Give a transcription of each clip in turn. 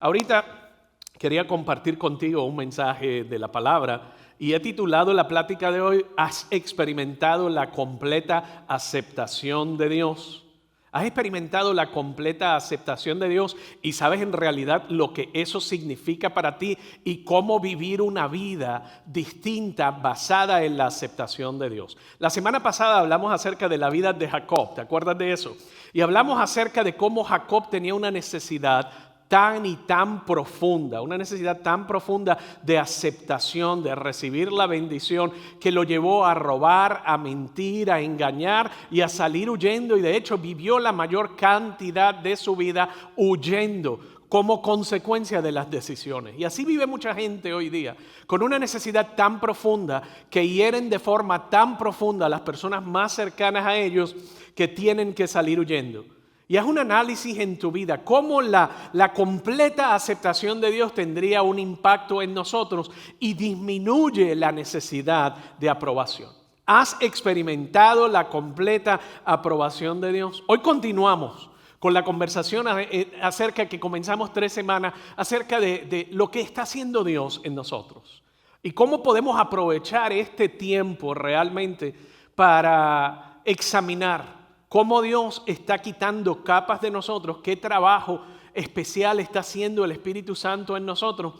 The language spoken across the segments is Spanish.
Ahorita quería compartir contigo un mensaje de la palabra y he titulado la plática de hoy: ¿Has experimentado la completa aceptación de Dios? ¿Has experimentado la completa aceptación de Dios y sabes en realidad lo que eso significa para ti y cómo vivir una vida distinta basada en la aceptación de Dios? La semana pasada hablamos acerca de la vida de Jacob, ¿te acuerdas de eso? Y hablamos acerca de cómo Jacob tenía una necesidad tan profunda, una necesidad tan profunda de aceptación, de recibir la bendición, que lo llevó a robar, a mentir, a engañar y a salir huyendo, y de hecho vivió la mayor cantidad de su vida huyendo como consecuencia de las decisiones. Y así vive mucha gente hoy día, con una necesidad tan profunda que hieren de forma tan profunda a las personas más cercanas a ellos, que tienen que salir huyendo. Y haz un análisis en tu vida, cómo la completa aceptación de Dios tendría un impacto en nosotros y disminuye la necesidad de aprobación. ¿Has experimentado la completa aprobación de Dios? Hoy continuamos con la conversación acerca que comenzamos 3 semanas, acerca de lo que está haciendo Dios en nosotros. Y cómo podemos aprovechar este tiempo realmente para examinar cómo Dios está quitando capas de nosotros, qué trabajo especial está haciendo el Espíritu Santo en nosotros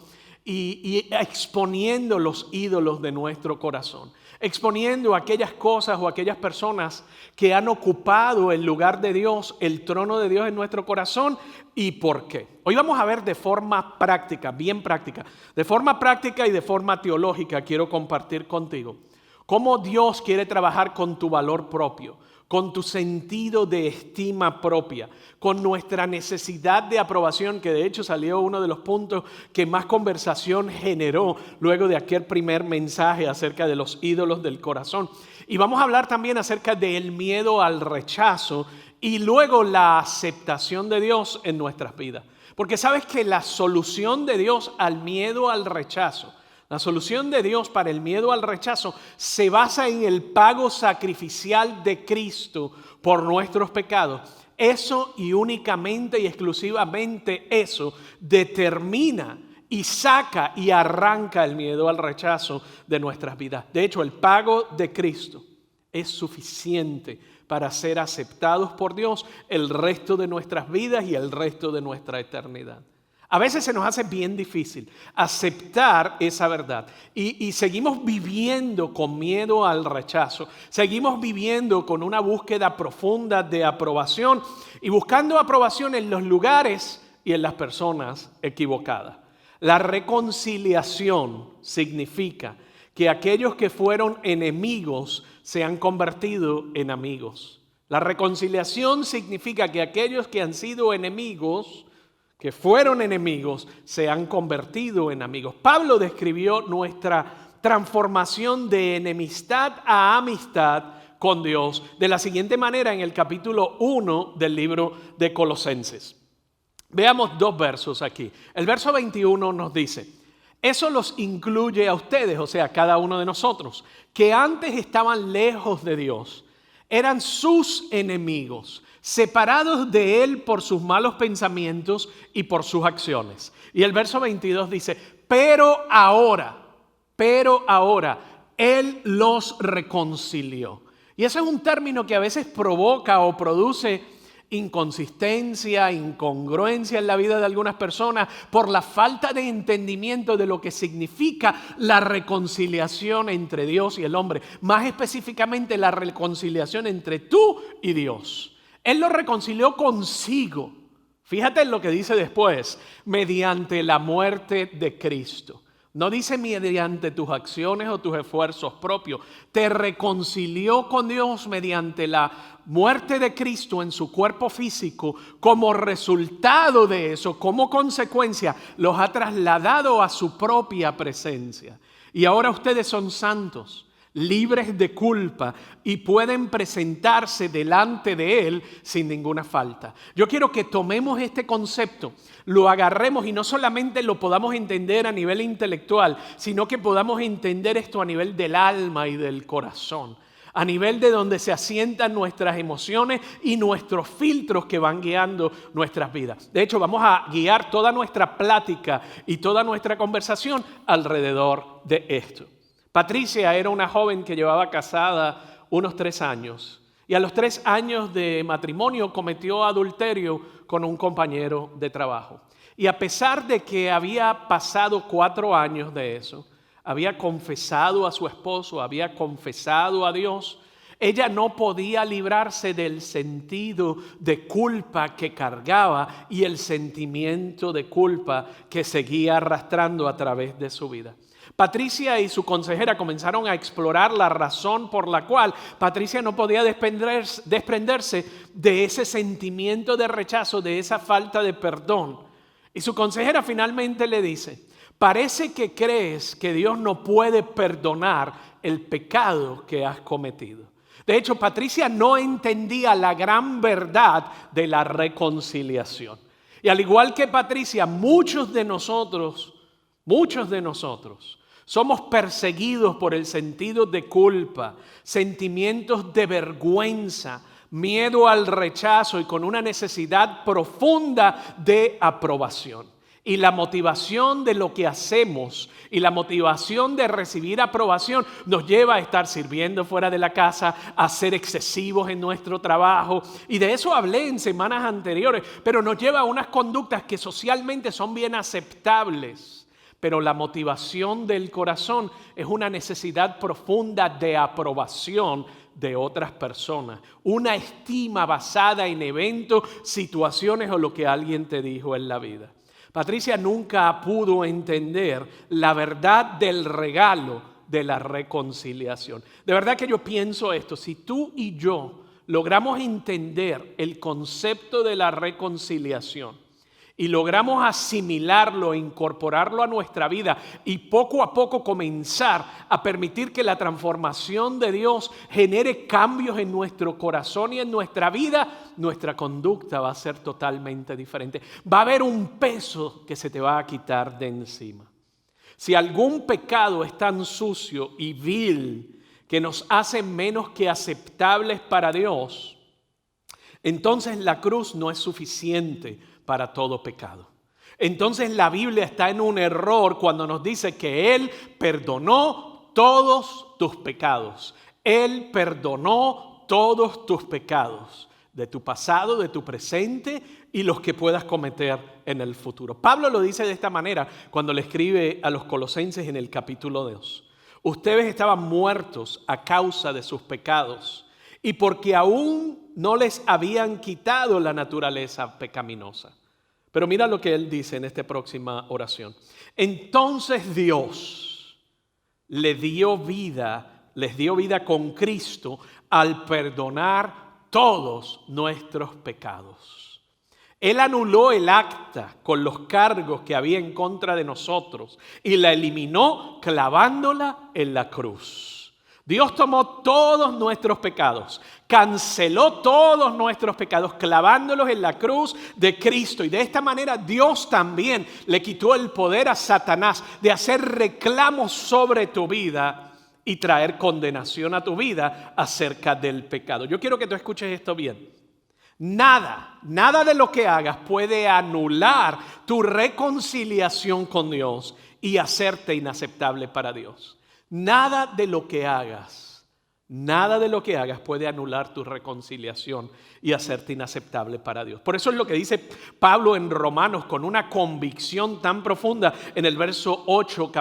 y exponiendo los ídolos de nuestro corazón, exponiendo aquellas cosas o aquellas personas que han ocupado el lugar de Dios, el trono de Dios en nuestro corazón, y por qué. Hoy vamos a ver de forma práctica, bien práctica, de forma práctica y de forma teológica. Quiero compartir contigo cómo Dios quiere trabajar con tu valor propio, con tu sentido de estima propia, con nuestra necesidad de aprobación, que de hecho salió uno de los puntos que más conversación generó luego de aquel primer mensaje acerca de los ídolos del corazón. Y vamos a hablar también acerca del miedo al rechazo y luego la aceptación de Dios en nuestras vidas. Porque sabes que la solución de Dios al miedo al rechazo, la solución de Dios para el miedo al rechazo, se basa en el pago sacrificial de Cristo por nuestros pecados. Eso, y únicamente y exclusivamente eso, determina y saca y arranca el miedo al rechazo de nuestras vidas. De hecho, el pago de Cristo es suficiente para ser aceptados por Dios el resto de nuestras vidas y el resto de nuestra eternidad. A veces se nos hace bien difícil aceptar esa verdad y seguimos viviendo con miedo al rechazo, seguimos viviendo con una búsqueda profunda de aprobación y buscando aprobación en los lugares y en las personas equivocadas. La reconciliación significa que aquellos que fueron enemigos se han convertido en amigos. La reconciliación significa que aquellos que han sido enemigos, que fueron enemigos, se han convertido en amigos. Pablo describió nuestra transformación de enemistad a amistad con Dios de la siguiente manera en el capítulo 1 del libro de Colosenses. Veamos 2 versos aquí. El verso 21 nos dice: eso los incluye a ustedes, o sea, cada uno de nosotros, que antes estaban lejos de Dios, eran sus enemigos, separados de Él por sus malos pensamientos y por sus acciones. Y el verso 22 dice: pero ahora, Él los reconcilió. Y ese es un término que a veces provoca o produce inconsistencia, incongruencia en la vida de algunas personas por la falta de entendimiento de lo que significa la reconciliación entre Dios y el hombre. Más específicamente, la reconciliación entre tú y Dios. Él lo reconcilió consigo. Fíjate en lo que dice después: mediante la muerte de Cristo. No dice mediante tus acciones o tus esfuerzos propios. Te reconcilió con Dios mediante la muerte de Cristo en su cuerpo físico. Como resultado de eso, como consecuencia, los ha trasladado a su propia presencia. Y ahora ustedes son santos, libres de culpa, y pueden presentarse delante de Él sin ninguna falta. Yo quiero que tomemos este concepto, lo agarremos y no solamente lo podamos entender a nivel intelectual, sino que podamos entender esto a nivel del alma y del corazón. a nivel de donde se asientan nuestras emociones y nuestros filtros que van guiando nuestras vidas. De hecho, vamos a guiar toda nuestra plática y toda nuestra conversación alrededor de esto. Patricia era una joven que llevaba casada unos 3 años y a los 3 años de matrimonio cometió adulterio con un compañero de trabajo. Y a pesar de que había pasado 4 años de eso, había confesado a su esposo, había confesado a Dios, ella no podía librarse del sentido de culpa que cargaba y el sentimiento de culpa que seguía arrastrando a través de su vida. Patricia y su consejera comenzaron a explorar la razón por la cual Patricia no podía desprenderse de ese sentimiento de rechazo, de esa falta de perdón. Y su consejera finalmente le dice: parece que crees que Dios no puede perdonar el pecado que has cometido. De hecho, Patricia no entendía la gran verdad de la reconciliación. Y al igual que Patricia, muchos de nosotros somos perseguidos por el sentido de culpa, sentimientos de vergüenza, miedo al rechazo y con una necesidad profunda de aprobación. Y la motivación de lo que hacemos y la motivación de recibir aprobación nos lleva a estar sirviendo fuera de la casa, a ser excesivos en nuestro trabajo. Y de eso hablé en semanas anteriores, pero nos lleva a unas conductas que socialmente son bien aceptables. Pero la motivación del corazón es una necesidad profunda de aprobación de otras personas. Una estima basada en eventos, situaciones o lo que alguien te dijo en la vida. Patricia nunca pudo entender la verdad del regalo de la reconciliación. De verdad que yo pienso esto: si tú y yo logramos entender el concepto de la reconciliación y logramos asimilarlo, incorporarlo a nuestra vida y poco a poco comenzar a permitir que la transformación de Dios genere cambios en nuestro corazón y en nuestra vida, nuestra conducta va a ser totalmente diferente. Va a haber un peso que se te va a quitar de encima. Si algún pecado es tan sucio y vil que nos hace menos que aceptables para Dios, entonces la cruz no es suficiente para todo pecado. Entonces la Biblia está en un error cuando nos dice que Él perdonó todos tus pecados. Él perdonó todos tus pecados, de tu pasado, de tu presente y los que puedas cometer en el futuro. Pablo lo dice de esta manera cuando le escribe a los Colosenses en el capítulo 2. Ustedes estaban muertos a causa de sus pecados y porque aún no les habían quitado la naturaleza pecaminosa. Pero mira lo que él dice en esta próxima oración. Entonces Dios les dio vida con Cristo al perdonar todos nuestros pecados. Él anuló el acta con los cargos que había en contra de nosotros y la eliminó clavándola en la cruz. Dios tomó todos nuestros pecados, canceló todos nuestros pecados, clavándolos en la cruz de Cristo. Y de esta manera Dios también le quitó el poder a Satanás de hacer reclamos sobre tu vida y traer condenación a tu vida acerca del pecado. Yo quiero que tú escuches esto bien. Nada de lo que hagas puede anular tu reconciliación con Dios y hacerte inaceptable para Dios. Nada de lo que hagas puede anular tu reconciliación y hacerte inaceptable para Dios. Por eso es lo que dice Pablo en Romanos con una convicción tan profunda en el verso 8,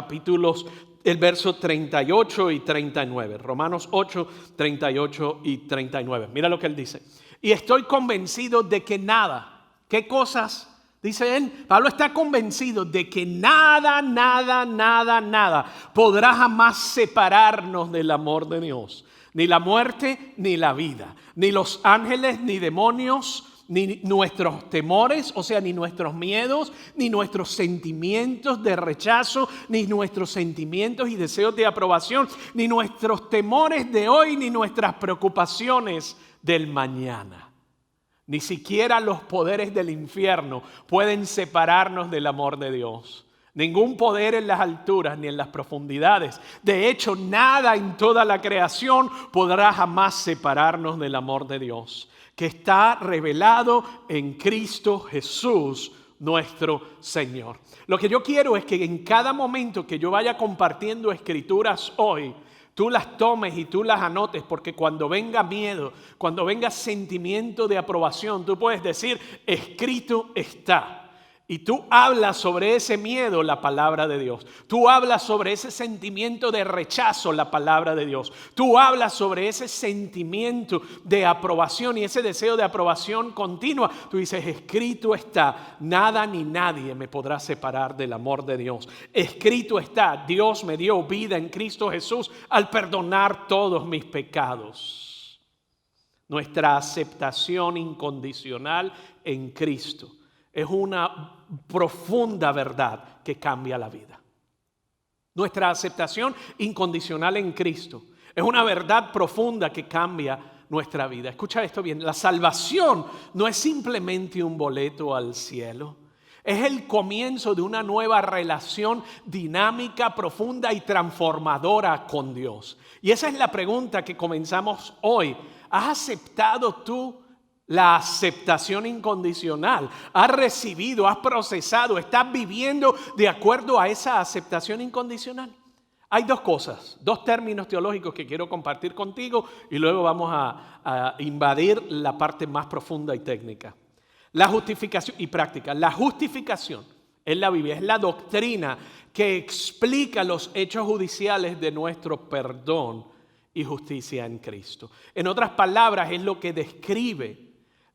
el verso 38 y 39. Romanos 8, 38 y 39. Mira lo que él dice. Y estoy convencido de que nada, ¿qué cosas? Dice él, Pablo está convencido de que nada podrá jamás separarnos del amor de Dios. Ni la muerte, ni la vida, ni los ángeles, ni demonios, ni nuestros temores, o sea, ni nuestros miedos, ni nuestros sentimientos de rechazo, ni nuestros sentimientos y deseos de aprobación, ni nuestros temores de hoy, ni nuestras preocupaciones del mañana. Ni siquiera los poderes del infierno pueden separarnos del amor de Dios. ningún poder en las alturas ni en las profundidades. De hecho, nada en toda la creación podrá jamás separarnos del amor de Dios, que está revelado en Cristo Jesús, nuestro Señor. Lo que yo quiero es que en cada momento que yo vaya compartiendo escrituras hoy, tú las tomes y tú las anotes, porque cuando venga miedo, cuando venga sentimiento de aprobación, tú puedes decir, escrito está. Y tú hablas sobre ese miedo, la palabra de Dios. Tú hablas sobre ese sentimiento de rechazo, la palabra de Dios. Tú hablas sobre ese sentimiento de aprobación y ese deseo de aprobación continua. Tú dices, escrito está, nada ni nadie me podrá separar del amor de Dios. Escrito está, Dios me dio vida en Cristo Jesús al perdonar todos mis pecados. Nuestra aceptación incondicional en Cristo es una profunda verdad que cambia la vida. Nuestra aceptación incondicional en Cristo es una verdad profunda que cambia nuestra vida. Escucha esto bien, la salvación no es simplemente un boleto al cielo. Es el comienzo de una nueva relación dinámica, profunda y transformadora con Dios. Y esa es la pregunta que comenzamos hoy. ¿Has aceptado tú la aceptación incondicional? ¿Has recibido, has procesado, estás viviendo de acuerdo a esa aceptación incondicional? Hay dos cosas, dos términos teológicos que quiero compartir contigo y luego vamos a invadir la parte más profunda y técnica. La justificación y práctica. La justificación es la Biblia, es la doctrina que explica los hechos judiciales de nuestro perdón y justicia en Cristo. En otras palabras, es lo que describe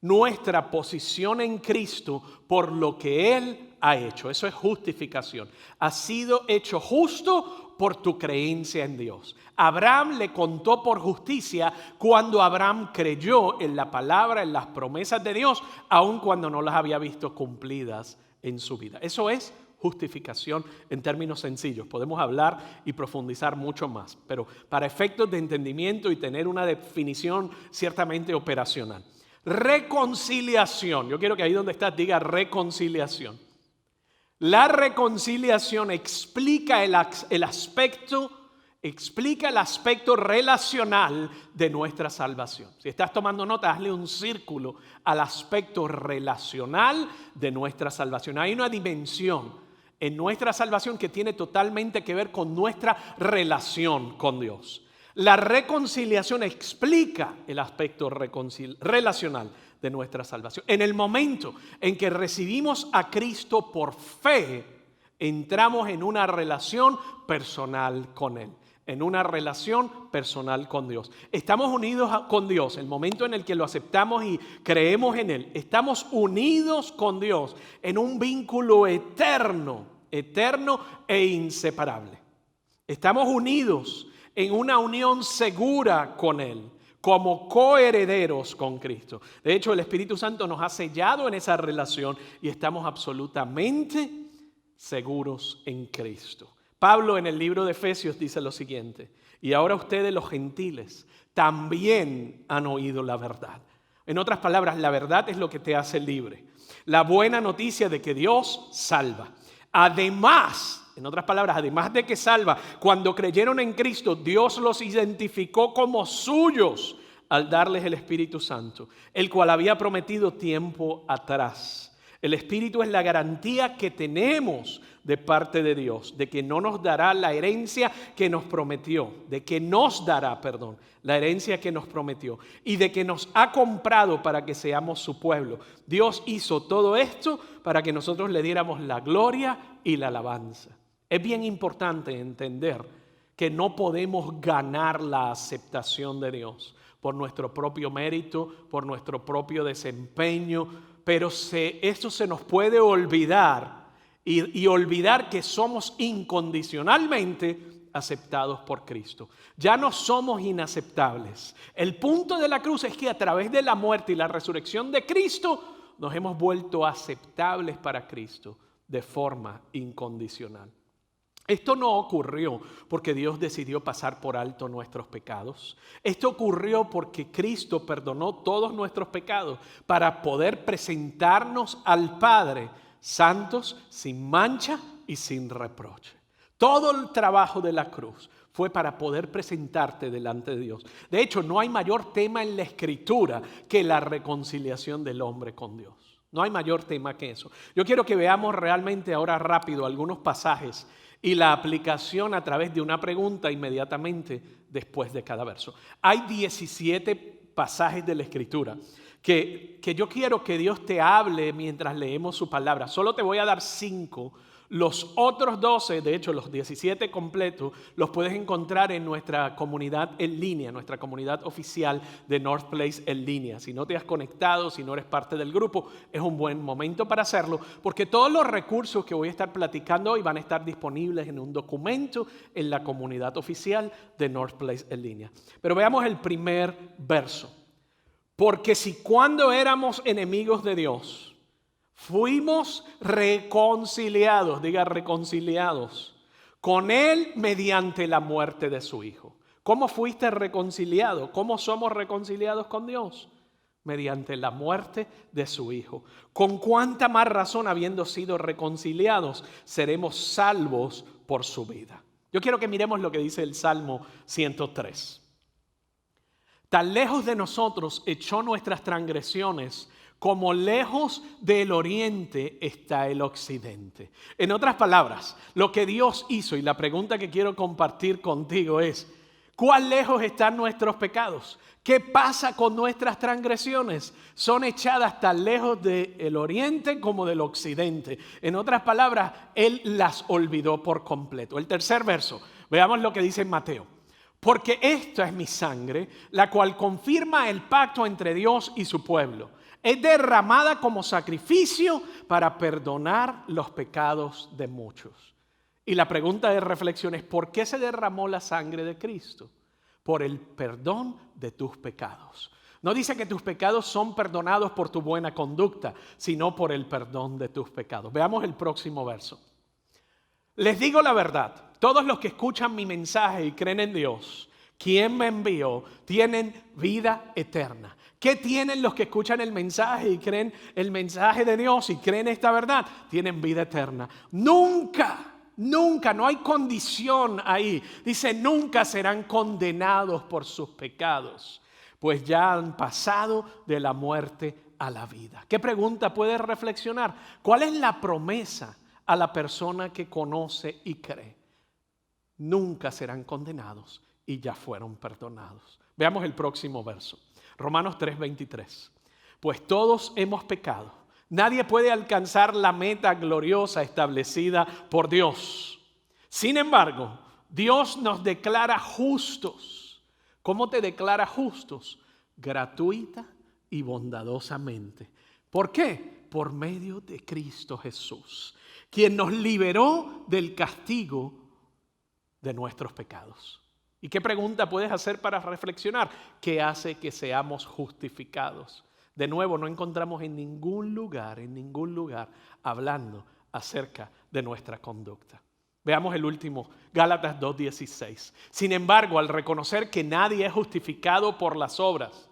nuestra posición en Cristo por lo que Él ha hecho. Eso es justificación. Has sido hecho justo por tu creencia en Dios. Abraham le contó por justicia cuando Abraham creyó en la palabra, en las promesas de Dios, aun cuando no las había visto cumplidas en su vida. Eso es justificación en términos sencillos. Podemos hablar y profundizar mucho más, pero para efectos de entendimiento y tener una definición ciertamente operacional. Reconciliación. Yo quiero que ahí donde estás diga reconciliación. La reconciliación explica el aspecto relacional de nuestra salvación. Si estás tomando nota, hazle un círculo al aspecto relacional de nuestra salvación. Hay una dimensión en nuestra salvación que tiene totalmente que ver con nuestra relación con Dios. La reconciliación explica el aspecto relacional de nuestra salvación. En el momento en que recibimos a Cristo por fe, entramos en una relación personal con Él. En una relación personal con Dios. Estamos unidos con Dios. El momento en el que lo aceptamos y creemos en Él, estamos unidos con Dios en un vínculo eterno e inseparable. Estamos unidos en una unión segura con Él, como coherederos con Cristo. De hecho, el Espíritu Santo nos ha sellado en esa relación y estamos absolutamente seguros en Cristo. Pablo en el libro de Efesios dice lo siguiente: y ahora ustedes los gentiles también han oído la verdad. En otras palabras, la verdad es lo que te hace libre. La buena noticia de que Dios salva. Además, en otras palabras, además de que salva, cuando creyeron en Cristo, Dios los identificó como suyos al darles el Espíritu Santo, el cual había prometido tiempo atrás. El Espíritu es la garantía que tenemos de parte de Dios, de que no nos dará la herencia que nos prometió, la herencia que nos prometió y de que nos ha comprado para que seamos su pueblo. Dios hizo todo esto para que nosotros le diéramos la gloria y la alabanza. Es bien importante entender que no podemos ganar la aceptación de Dios por nuestro propio mérito, por nuestro propio desempeño, pero esto se nos puede olvidar y olvidar que somos incondicionalmente aceptados por Cristo. Ya no somos inaceptables. El punto de la cruz es que a través de la muerte y la resurrección de Cristo nos hemos vuelto aceptables para Cristo de forma incondicional. Esto no ocurrió porque Dios decidió pasar por alto nuestros pecados. Esto ocurrió porque Cristo perdonó todos nuestros pecados para poder presentarnos al Padre santos, sin mancha y sin reproche. Todo el trabajo de la cruz fue para poder presentarte delante de Dios. De hecho, no hay mayor tema en la Escritura que la reconciliación del hombre con Dios. No hay mayor tema que eso. Yo quiero que veamos realmente ahora rápido algunos pasajes y la aplicación a través de una pregunta inmediatamente después de cada verso. Hay 17 pasajes de la Escritura que yo quiero que Dios te hable mientras leemos su palabra. Solo te voy a dar 5. Los otros 12, de hecho los 17 completos, los puedes encontrar en nuestra comunidad en línea, nuestra comunidad oficial de North Place en línea. Si no te has conectado, si no eres parte del grupo, es un buen momento para hacerlo, porque todos los recursos que voy a estar platicando hoy van a estar disponibles en un documento en la comunidad oficial de North Place en línea. Pero veamos el primer verso. Porque si cuando éramos enemigos de Dios, fuimos reconciliados, diga reconciliados, con Él mediante la muerte de su Hijo. ¿Cómo fuiste reconciliado? ¿Cómo somos reconciliados con Dios? Mediante la muerte de su Hijo. ¿Con cuánta más razón, habiendo sido reconciliados, seremos salvos por su vida? Yo quiero que miremos lo que dice el Salmo 103. Tan lejos de nosotros echó nuestras transgresiones, como lejos del oriente está el occidente. En otras palabras, lo que Dios hizo, y la pregunta que quiero compartir contigo es, ¿cuán lejos están nuestros pecados? ¿Qué pasa con nuestras transgresiones? Son echadas tan lejos del oriente como del occidente. En otras palabras, Él las olvidó por completo. El tercer verso, veamos lo que dice Mateo. Porque esta es mi sangre, la cual confirma el pacto entre Dios y su pueblo. Es derramada como sacrificio para perdonar los pecados de muchos. Y la pregunta de reflexión es, ¿por qué se derramó la sangre de Cristo? Por el perdón de tus pecados. No dice que tus pecados son perdonados por tu buena conducta, sino por el perdón de tus pecados. Veamos el próximo verso. Les digo la verdad, todos los que escuchan mi mensaje y creen en Dios, quien me envió, tienen vida eterna. ¿Qué tienen los que escuchan el mensaje y creen el mensaje de Dios y creen esta verdad? Tienen vida eterna. Nunca, no hay condición ahí. Dice, nunca serán condenados por sus pecados, pues ya han pasado de la muerte a la vida. ¿Qué pregunta puedes reflexionar? ¿Cuál es la promesa a la persona que conoce y cree? Nunca serán condenados y ya fueron perdonados. Veamos el próximo verso. Romanos 3:23. Pues todos hemos pecado. Nadie puede alcanzar la meta gloriosa establecida por Dios. Sin embargo, Dios nos declara justos. ¿Cómo te declara justos? Gratuita y bondadosamente. ¿Por qué? Por medio de Cristo Jesús, quien nos liberó del castigo de nuestros pecados. ¿Y qué pregunta puedes hacer para reflexionar? ¿Qué hace que seamos justificados? De nuevo, no encontramos en ningún lugar hablando acerca de nuestra conducta. Veamos el último, Gálatas 2:16. Sin embargo, al reconocer que nadie es justificado por las obras,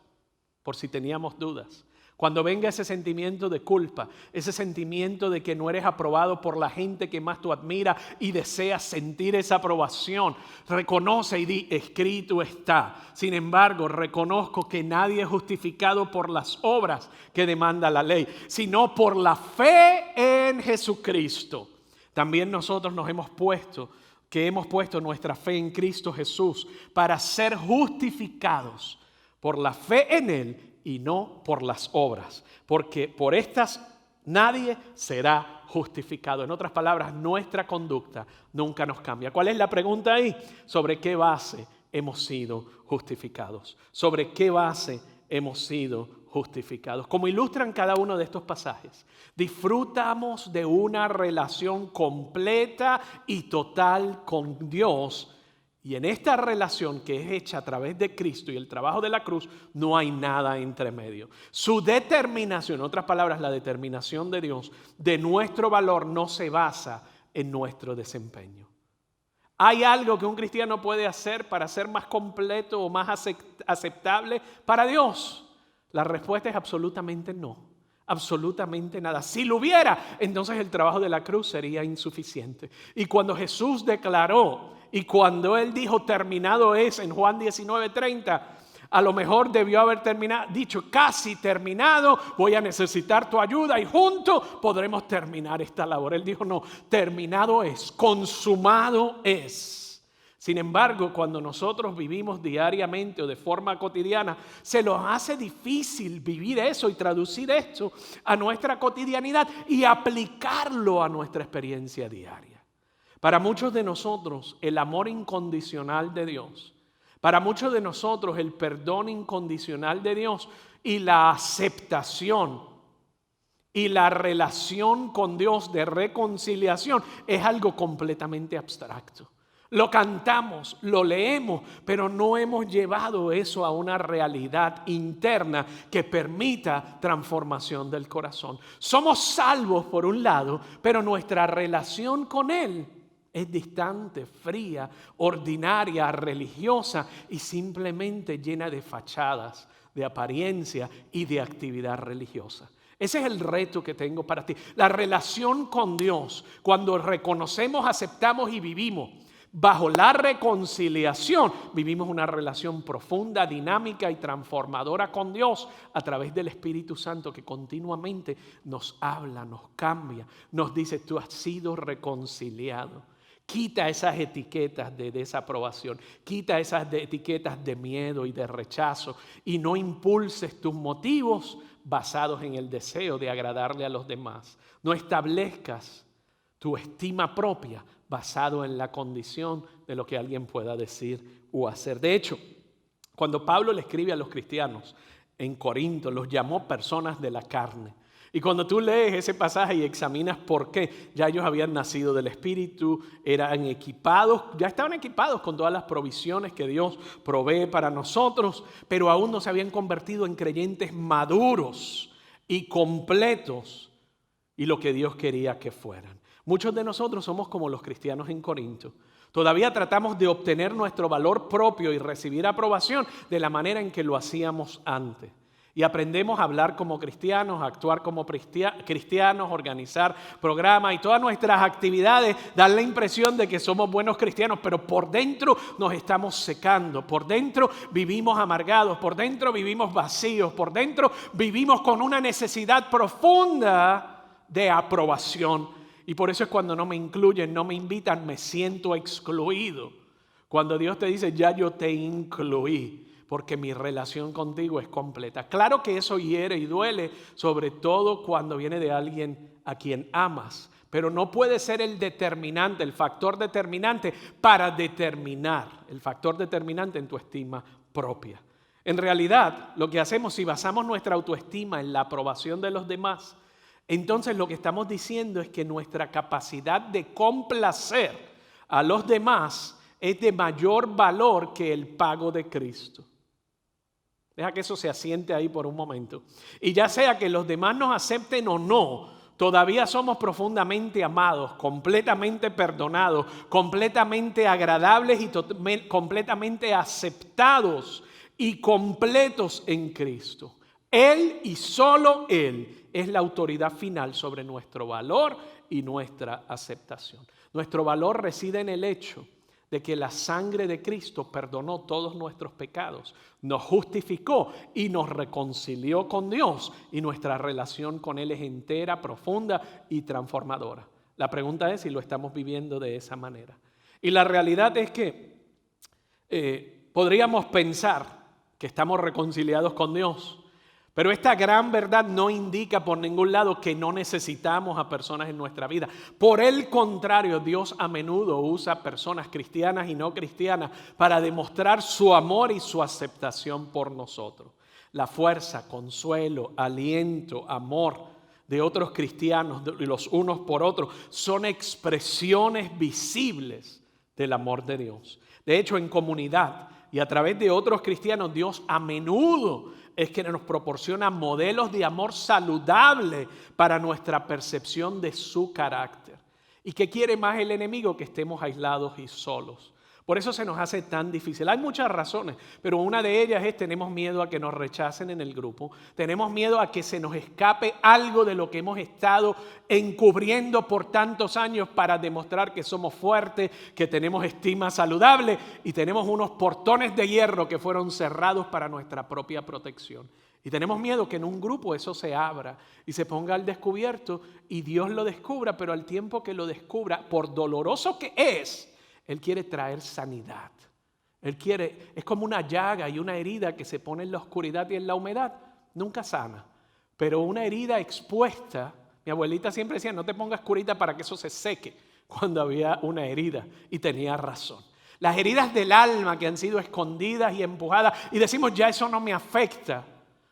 por si teníamos dudas, cuando venga ese sentimiento de culpa, ese sentimiento de que no eres aprobado por la gente que más tú admiras y deseas sentir esa aprobación, reconoce y di, escrito está. Sin embargo, reconozco que nadie es justificado por las obras que demanda la ley, sino por la fe en Jesucristo. También nosotros hemos puesto nuestra fe en Cristo Jesús para ser justificados por la fe en Él y no por las obras, porque por estas nadie será justificado. En otras palabras, nuestra conducta nunca nos cambia. ¿Cuál es la pregunta ahí? ¿Sobre qué base hemos sido justificados? ¿Sobre qué base hemos sido justificados? Como ilustran cada uno de estos pasajes, disfrutamos de una relación completa y total con Dios. Y en esta relación que es hecha a través de Cristo y el trabajo de la cruz, no hay nada entre medio. Su determinación, en otras palabras, la determinación de Dios de nuestro valor no se basa en nuestro desempeño. ¿Hay algo que un cristiano puede hacer para ser más completo o más aceptable para Dios? La respuesta es absolutamente no. Absolutamente nada. Si lo hubiera, entonces el trabajo de la cruz sería insuficiente. Y cuando Jesús declaró, y cuando Él dijo terminado es en Juan 19:30, a lo mejor debió haber dicho casi terminado, voy a necesitar tu ayuda y juntos podremos terminar esta labor. Él dijo no, terminado es, consumado es. Sin embargo, cuando nosotros vivimos diariamente o de forma cotidiana, se nos hace difícil vivir eso y traducir esto a nuestra cotidianidad y aplicarlo a nuestra experiencia diaria. Para muchos de nosotros, el amor incondicional de Dios, para muchos de nosotros, el perdón incondicional de Dios y la aceptación y la relación con Dios de reconciliación es algo completamente abstracto. Lo cantamos, lo leemos, pero no hemos llevado eso a una realidad interna que permita transformación del corazón. Somos salvos por un lado, pero nuestra relación con Él es distante, fría, ordinaria, religiosa y simplemente llena de fachadas, de apariencia y de actividad religiosa. Ese es el reto que tengo para ti. La relación con Dios, cuando reconocemos, aceptamos y vivimos bajo la reconciliación, vivimos una relación profunda, dinámica y transformadora con Dios a través del Espíritu Santo que continuamente nos habla, nos cambia, nos dice tú has sido reconciliado. Quita esas etiquetas de desaprobación, quita esas etiquetas de miedo y de rechazo y no impulses tus motivos basados en el deseo de agradarle a los demás. No establezcas tu estima propia basado en la condición de lo que alguien pueda decir o hacer. De hecho, cuando Pablo le escribe a los cristianos en Corinto, los llamó personas de la carne. Y cuando tú lees ese pasaje y examinas por qué, ya ellos habían nacido del Espíritu, eran equipados, ya estaban equipados con todas las provisiones que Dios provee para nosotros, pero aún no se habían convertido en creyentes maduros y completos y lo que Dios quería que fueran. Muchos de nosotros somos como los cristianos en Corinto. Todavía tratamos de obtener nuestro valor propio y recibir aprobación de la manera en que lo hacíamos antes. Y aprendemos a hablar como cristianos, a actuar como cristianos, organizar programas y todas nuestras actividades dan la impresión de que somos buenos cristianos, pero por dentro nos estamos secando, por dentro vivimos amargados, por dentro vivimos vacíos, por dentro vivimos con una necesidad profunda de aprobación. Y por eso es cuando no me incluyen, no me invitan, me siento excluido. Cuando Dios te dice, ya yo te incluí, porque mi relación contigo es completa. Claro que eso hiere y duele, sobre todo cuando viene de alguien a quien amas. Pero no puede ser el determinante, el factor determinante para determinar, el factor determinante en tu estima propia. En realidad, lo que hacemos si basamos nuestra autoestima en la aprobación de los demás, entonces lo que estamos diciendo es que nuestra capacidad de complacer a los demás es de mayor valor que el pago de Cristo. Deja que eso se asiente ahí por un momento. Y ya sea que los demás nos acepten o no, todavía somos profundamente amados, completamente perdonados, completamente agradables y completamente aceptados y completos en Cristo. Él y solo Él es la autoridad final sobre nuestro valor y nuestra aceptación. Nuestro valor reside en el hecho de que la sangre de Cristo perdonó todos nuestros pecados, nos justificó y nos reconcilió con Dios y nuestra relación con Él es entera, profunda y transformadora. La pregunta es si lo estamos viviendo de esa manera. Y la realidad es que podríamos pensar que estamos reconciliados con Dios, pero esta gran verdad no indica por ningún lado que no necesitamos a personas en nuestra vida. Por el contrario, Dios a menudo usa personas cristianas y no cristianas para demostrar su amor y su aceptación por nosotros. La fuerza, consuelo, aliento, amor de otros cristianos, de los unos por otros, son expresiones visibles del amor de Dios. De hecho, en comunidad y a través de otros cristianos, Dios a menudo es que nos proporciona modelos de amor saludable para nuestra percepción de su carácter. ¿Y qué quiere más el enemigo? Que estemos aislados y solos. Por eso se nos hace tan difícil. Hay muchas razones, pero una de ellas es tenemos miedo a que nos rechacen en el grupo. Tenemos miedo a que se nos escape algo de lo que hemos estado encubriendo por tantos años para demostrar que somos fuertes, que tenemos estima saludable y tenemos unos portones de hierro que fueron cerrados para nuestra propia protección. Y tenemos miedo que en un grupo eso se abra y se ponga al descubierto y Dios lo descubra, pero al tiempo que lo descubra, por doloroso que es, Él quiere traer sanidad. Es como una llaga y una herida que se pone en la oscuridad y en la humedad. Nunca sana. Pero una herida expuesta, mi abuelita siempre decía, no te pongas curita para que eso se seque cuando había una herida. Y tenía razón. Las heridas del alma que han sido escondidas y empujadas y decimos, ya eso no me afecta.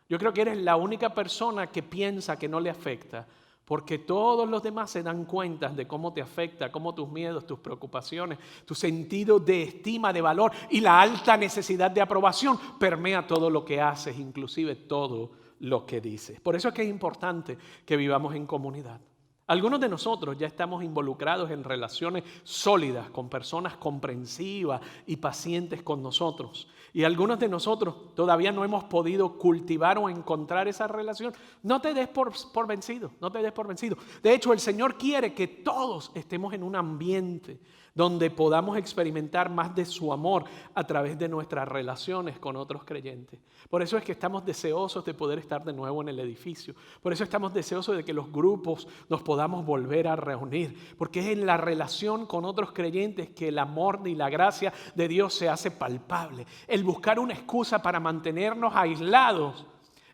Yo creo que eres la única persona que piensa que no le afecta. Porque todos los demás se dan cuenta de cómo te afecta, cómo tus miedos, tus preocupaciones, tu sentido de estima, de valor y la alta necesidad de aprobación permea todo lo que haces, inclusive todo lo que dices. Por eso es que es importante que vivamos en comunidad. Algunos de nosotros ya estamos involucrados en relaciones sólidas con personas comprensivas y pacientes con nosotros. Y algunos de nosotros todavía no hemos podido cultivar o encontrar esa relación. No te des por vencido, no te des por vencido. De hecho, el Señor quiere que todos estemos en un ambiente donde podamos experimentar más de su amor a través de nuestras relaciones con otros creyentes. Por eso es que estamos deseosos de poder estar de nuevo en el edificio. Por eso estamos deseosos de que los grupos nos podamos volver a reunir. Porque es en la relación con otros creyentes que el amor y la gracia de Dios se hace palpable. El buscar una excusa para mantenernos aislados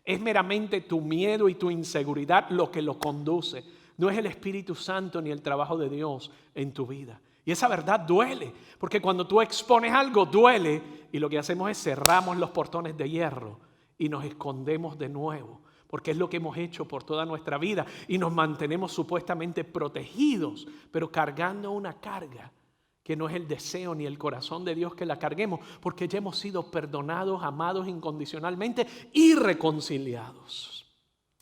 es meramente tu miedo y tu inseguridad lo que lo conduce. No es el Espíritu Santo ni el trabajo de Dios en tu vida. Y esa verdad duele, porque cuando tú expones algo duele y lo que hacemos es cerramos los portones de hierro y nos escondemos de nuevo, porque es lo que hemos hecho por toda nuestra vida y nos mantenemos supuestamente protegidos, pero cargando una carga que no es el deseo ni el corazón de Dios que la carguemos, porque ya hemos sido perdonados, amados incondicionalmente y reconciliados.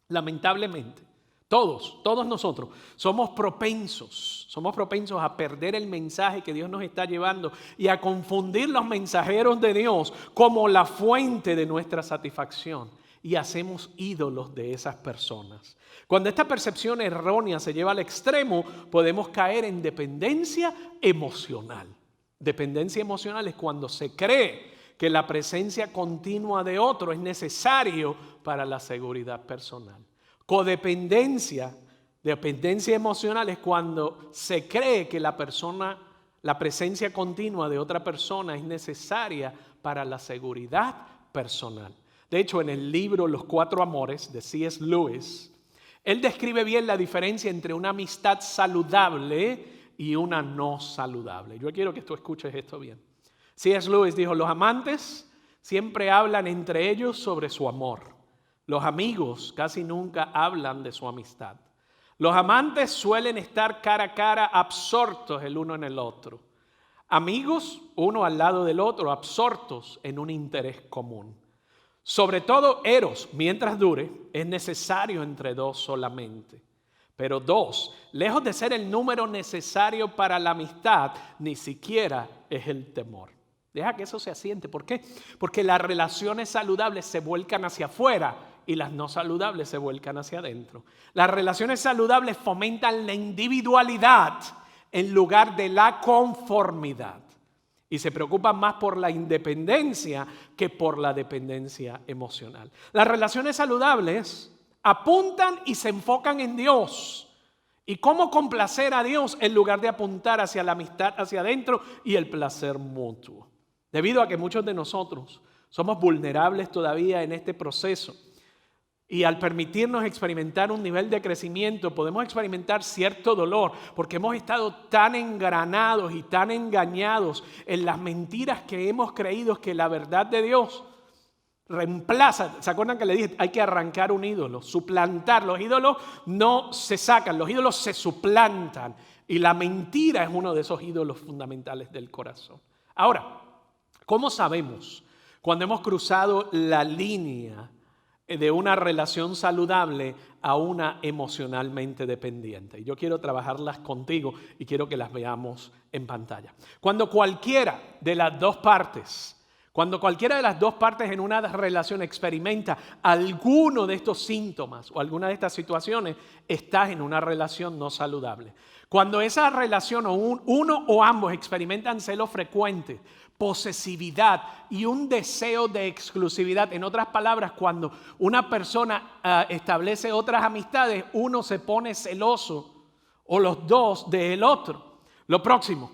Lamentablemente, todos nosotros somos propensos a perder el mensaje que Dios nos está llevando y a confundir los mensajeros de Dios como la fuente de nuestra satisfacción y hacemos ídolos de esas personas. Cuando esta percepción errónea se lleva al extremo, podemos caer en dependencia emocional. Dependencia emocional es cuando se cree que la presencia continua de otro es necesario para la seguridad personal. Codependencia, dependencia emocional es cuando se cree que la presencia continua de otra persona es necesaria para la seguridad personal. De hecho, en el libro Los Cuatro Amores de C.S. Lewis, él describe bien la diferencia entre una amistad saludable y una no saludable. Yo quiero que tú escuches esto bien. C.S. Lewis dijo, los amantes siempre hablan entre ellos sobre su amor. Los amigos casi nunca hablan de su amistad. Los amantes suelen estar cara a cara absortos el uno en el otro. Amigos, uno al lado del otro, absortos en un interés común. Sobre todo eros, mientras dure, es necesario entre dos solamente. Pero dos, lejos de ser el número necesario para la amistad, ni siquiera es el temor. Deja que eso se asiente. ¿Por qué? Porque las relaciones saludables se vuelcan hacia afuera y las no saludables se vuelcan hacia adentro. Las relaciones saludables fomentan la individualidad en lugar de la conformidad. Y se preocupan más por la independencia que por la dependencia emocional. Las relaciones saludables apuntan y se enfocan en Dios. ¿Y cómo complacer a Dios en lugar de apuntar hacia la amistad, hacia adentro y el placer mutuo? Debido a que muchos de nosotros somos vulnerables todavía en este proceso y al permitirnos experimentar un nivel de crecimiento podemos experimentar cierto dolor porque hemos estado tan engranados y tan engañados en las mentiras que hemos creído que la verdad de Dios reemplaza. ¿Se acuerdan que le dije? Hay que arrancar un ídolo, suplantar. Los ídolos no se sacan, los ídolos se suplantan y la mentira es uno de esos ídolos fundamentales del corazón. Ahora, ¿cómo sabemos cuando hemos cruzado la línea de una relación saludable a una emocionalmente dependiente. Y yo quiero trabajarlas contigo y quiero que las veamos en pantalla. Cuando cualquiera de las dos partes en una relación experimenta alguno de estos síntomas o alguna de estas situaciones, estás en una relación no saludable. Cuando esa relación uno o ambos experimentan celos frecuentes, posesividad y un deseo de exclusividad. En otras palabras, cuando una persona establece otras amistades, uno se pone celoso o los dos del otro. Lo próximo,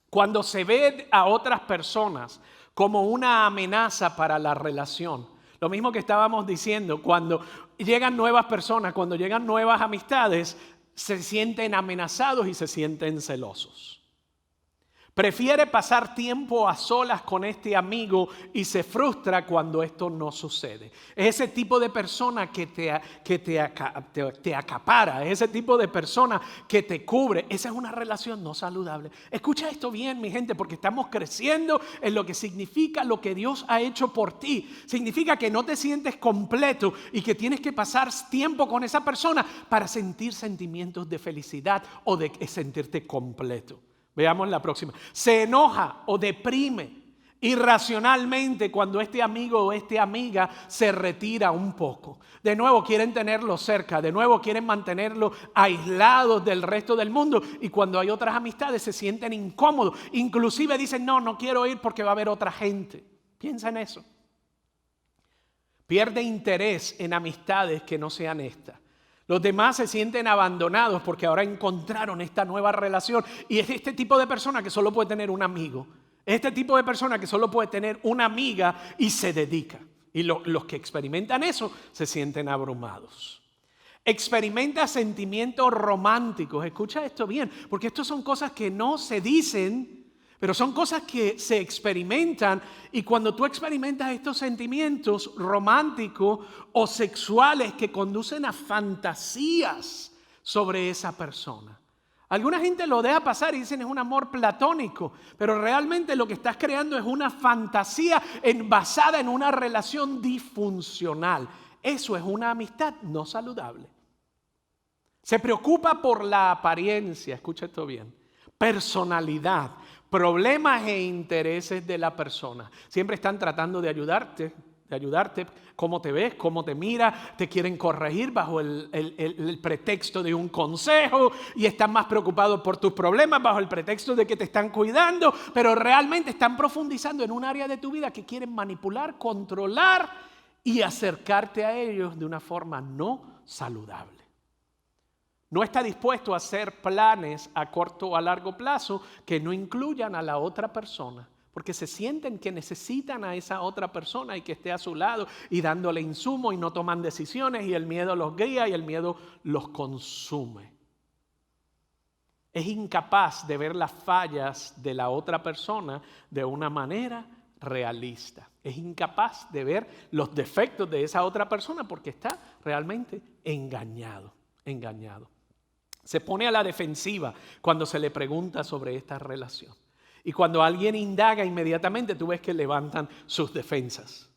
cuando se ve a otras personas como una amenaza para la relación. Lo mismo que estábamos diciendo, cuando llegan nuevas personas, cuando llegan nuevas amistades, se sienten amenazados y se sienten celosos. Prefiere pasar tiempo a solas con este amigo y se frustra cuando esto no sucede. Es ese tipo de persona que te acapara, es ese tipo de persona que te cubre. Esa es una relación no saludable. Escucha esto bien, mi gente, porque estamos creciendo en lo que significa lo que Dios ha hecho por ti. Significa que no te sientes completo y que tienes que pasar tiempo con esa persona para sentir sentimientos de felicidad o de sentirte completo. Veamos la próxima. Se enoja o deprime irracionalmente cuando este amigo o esta amiga se retira un poco. De nuevo quieren tenerlo cerca, de nuevo quieren mantenerlo aislados del resto del mundo y cuando hay otras amistades se sienten incómodos. Inclusive dicen, no quiero ir porque va a haber otra gente. Piensa en eso. Pierde interés en amistades que no sean estas. Los demás se sienten abandonados porque ahora encontraron esta nueva relación y es este tipo de persona que solo puede tener un amigo. Este tipo de persona que solo puede tener una amiga y se dedica. Y los que experimentan eso se sienten abrumados. Experimenta sentimientos románticos. Escucha esto bien, porque estas son cosas que no se dicen, pero son cosas que se experimentan y cuando tú experimentas estos sentimientos románticos o sexuales que conducen a fantasías sobre esa persona. Alguna gente lo deja pasar y dicen es un amor platónico, pero realmente lo que estás creando es una fantasía basada en una relación disfuncional. Eso es una amistad no saludable. Se preocupa por la apariencia, escucha esto bien, personalidad, problemas e intereses de la persona. Siempre están tratando de ayudarte, cómo te ves, cómo te mira, te quieren corregir bajo el pretexto de un consejo y están más preocupados por tus problemas bajo el pretexto de que te están cuidando, pero realmente están profundizando en un área de tu vida que quieren manipular, controlar y acercarte a ellos de una forma no saludable. No está dispuesto a hacer planes a corto o a largo plazo que no incluyan a la otra persona, porque se sienten que necesitan a esa otra persona y que esté a su lado y dándole insumo y no toman decisiones y el miedo los guía y el miedo los consume. Es incapaz de ver las fallas de la otra persona de una manera realista. Es incapaz de ver los defectos de esa otra persona porque está realmente engañado. Se pone a la defensiva cuando se le pregunta sobre esta relación. Y cuando alguien indaga inmediatamente, tú ves que levantan sus defensas.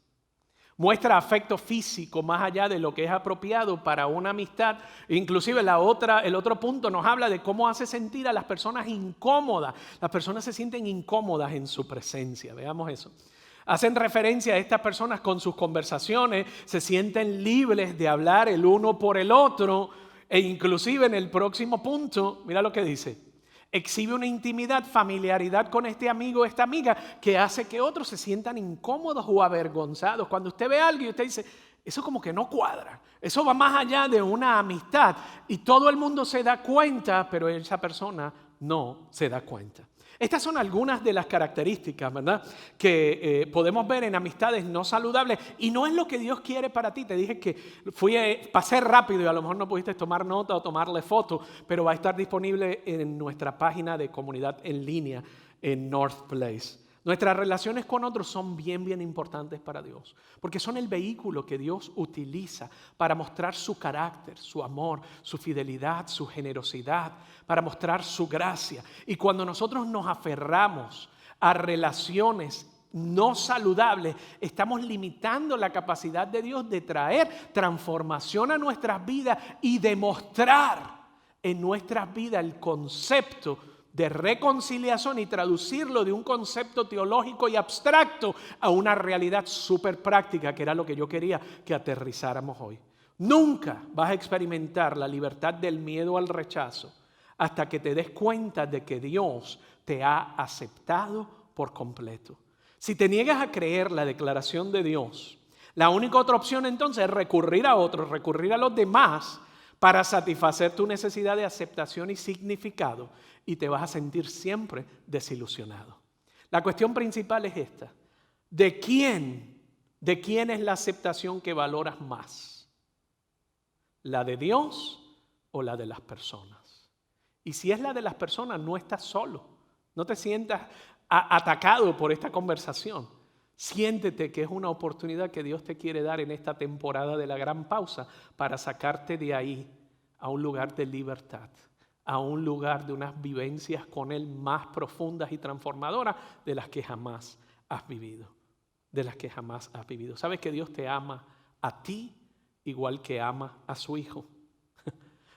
Muestra afecto físico más allá de lo que es apropiado para una amistad. Inclusive el otro punto nos habla de cómo hace sentir a las personas incómodas. Las personas se sienten incómodas en su presencia. Veamos eso. Hacen referencia a estas personas con sus conversaciones, se sienten libres de hablar el uno por el otro. E inclusive en el próximo punto, mira lo que dice, exhibe una intimidad, familiaridad con este amigo o esta amiga que hace que otros se sientan incómodos o avergonzados. Cuando usted ve a alguien y usted dice, eso como que no cuadra, eso va más allá de una amistad y todo el mundo se da cuenta, pero esa persona no se da cuenta. Estas son algunas de las características, ¿verdad?, que podemos ver en amistades no saludables y no es lo que Dios quiere para ti. Te dije que pasé rápido y a lo mejor no pudiste tomar nota o tomarle foto, pero va a estar disponible en nuestra página de comunidad en línea en North Place. Nuestras relaciones con otros son bien importantes para Dios, porque son el vehículo que Dios utiliza para mostrar su carácter, su amor, su fidelidad, su generosidad, para mostrar su gracia. Y cuando nosotros nos aferramos a relaciones no saludables, estamos limitando la capacidad de Dios de traer transformación a nuestras vidas y demostrar en nuestras vidas el concepto de reconciliación y traducirlo de un concepto teológico y abstracto a una realidad súper práctica, que era lo que yo quería que aterrizáramos hoy. Nunca vas a experimentar la libertad del miedo al rechazo hasta que te des cuenta de que Dios te ha aceptado por completo. Si te niegas a creer la declaración de Dios, la única otra opción entonces es recurrir a otros, recurrir a los demás para satisfacer tu necesidad de aceptación y significado, y te vas a sentir siempre desilusionado. La cuestión principal es esta: ¿de quién es la aceptación que valoras más? ¿La de Dios o la de las personas? Y si es la de las personas, no estás solo. No te sientas atacado por esta conversación. Siéntete que es una oportunidad que Dios te quiere dar en esta temporada de la gran pausa para sacarte de ahí a un lugar de libertad, a un lugar de unas vivencias con Él más profundas y transformadoras de las que jamás has vivido. Sabes que Dios te ama a ti igual que ama a su Hijo.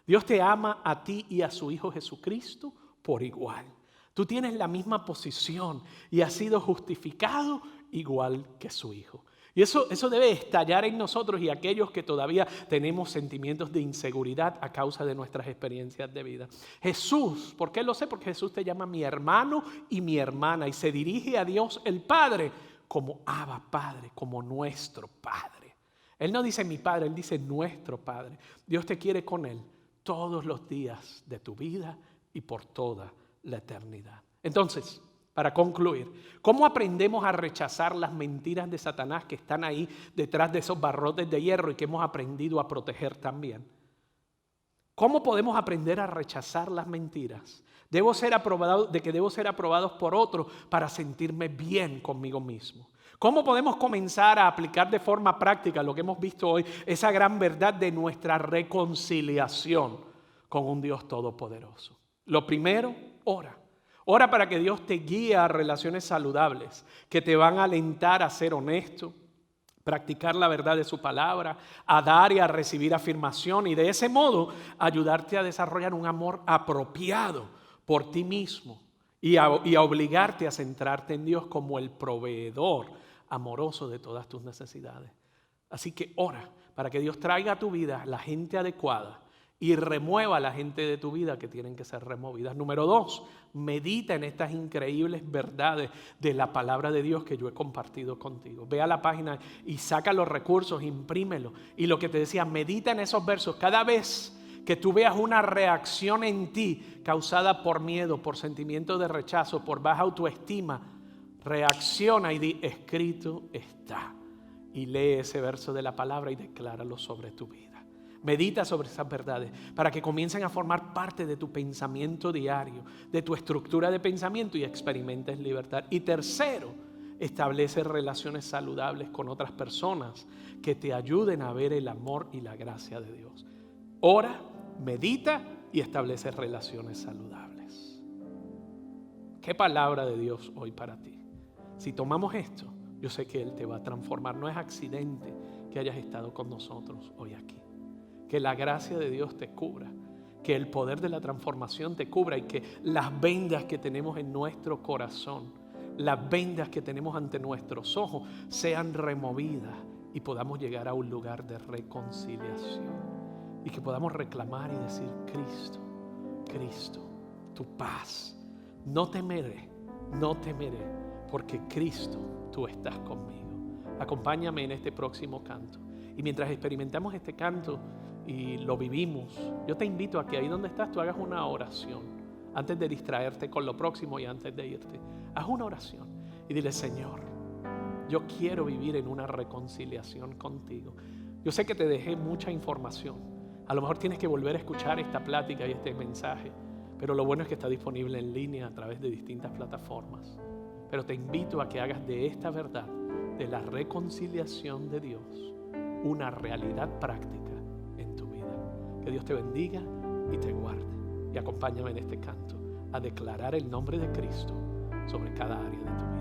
Dios te ama a ti y a su Hijo Jesucristo por igual. Tú tienes la misma posición y has sido justificado igual que su Hijo. Y eso debe estallar en nosotros y aquellos que todavía tenemos sentimientos de inseguridad a causa de nuestras experiencias de vida. Jesús, ¿por qué lo sé? Porque Jesús te llama mi hermano y mi hermana y se dirige a Dios el Padre como Abba Padre, como nuestro Padre. Él no dice mi Padre, Él dice nuestro Padre. Dios te quiere con Él todos los días de tu vida y por toda la eternidad. Entonces, para concluir, ¿cómo aprendemos a rechazar las mentiras de Satanás que están ahí detrás de esos barrotes de hierro y que hemos aprendido a proteger también? ¿Cómo podemos aprender a rechazar las mentiras? Debo ser aprobados por otros para sentirme bien conmigo mismo. ¿Cómo podemos comenzar a aplicar de forma práctica lo que hemos visto hoy, esa gran verdad de nuestra reconciliación con un Dios todopoderoso? Lo primero, ora. Ora para que Dios te guíe a relaciones saludables, que te van a alentar a ser honesto, practicar la verdad de su palabra, a dar y a recibir afirmación y de ese modo ayudarte a desarrollar un amor apropiado por ti mismo y a obligarte a centrarte en Dios como el proveedor amoroso de todas tus necesidades. Así que ora para que Dios traiga a tu vida la gente adecuada y remueva a la gente de tu vida que tienen que ser removidas. Número 2, medita en estas increíbles verdades de la palabra de Dios que yo he compartido contigo. Ve a la página y saca los recursos, imprímelo. Y lo que te decía, medita en esos versos. Cada vez que tú veas una reacción en ti causada por miedo, por sentimiento de rechazo, por baja autoestima, reacciona y di, escrito está. Y lee ese verso de la palabra y decláralo sobre tu vida. Medita sobre esas verdades para que comiencen a formar parte de tu pensamiento diario, de tu estructura de pensamiento y experimentes libertad. Y tercero, establece relaciones saludables con otras personas que te ayuden a ver el amor y la gracia de Dios. Ora, medita y establece relaciones saludables. ¿Qué palabra de Dios hoy para ti? Si tomamos esto, yo sé que Él te va a transformar. No es accidente que hayas estado con nosotros hoy aquí. Que la gracia de Dios te cubra, que el poder de la transformación te cubra y que las vendas que tenemos en nuestro corazón, las vendas que tenemos ante nuestros ojos sean removidas y podamos llegar a un lugar de reconciliación y que podamos reclamar y decir, Cristo, tu paz, no temeré, porque Cristo, tú estás conmigo. Acompáñame en este próximo canto. Y mientras experimentamos este canto y lo vivimos, yo te invito a que ahí donde estás tú hagas una oración antes de distraerte con lo próximo y antes de irte. Haz una oración y dile, Señor, yo quiero vivir en una reconciliación contigo. Yo sé que te dejé mucha información. A lo mejor tienes que volver a escuchar esta plática y este mensaje, pero lo bueno es que está disponible en línea a través de distintas plataformas. Pero te invito a que hagas de esta verdad, de la reconciliación de Dios, una realidad práctica en tu vida. Que Dios te bendiga y te guarde. Y acompáñame en este canto a declarar el nombre de Cristo sobre cada área de tu vida.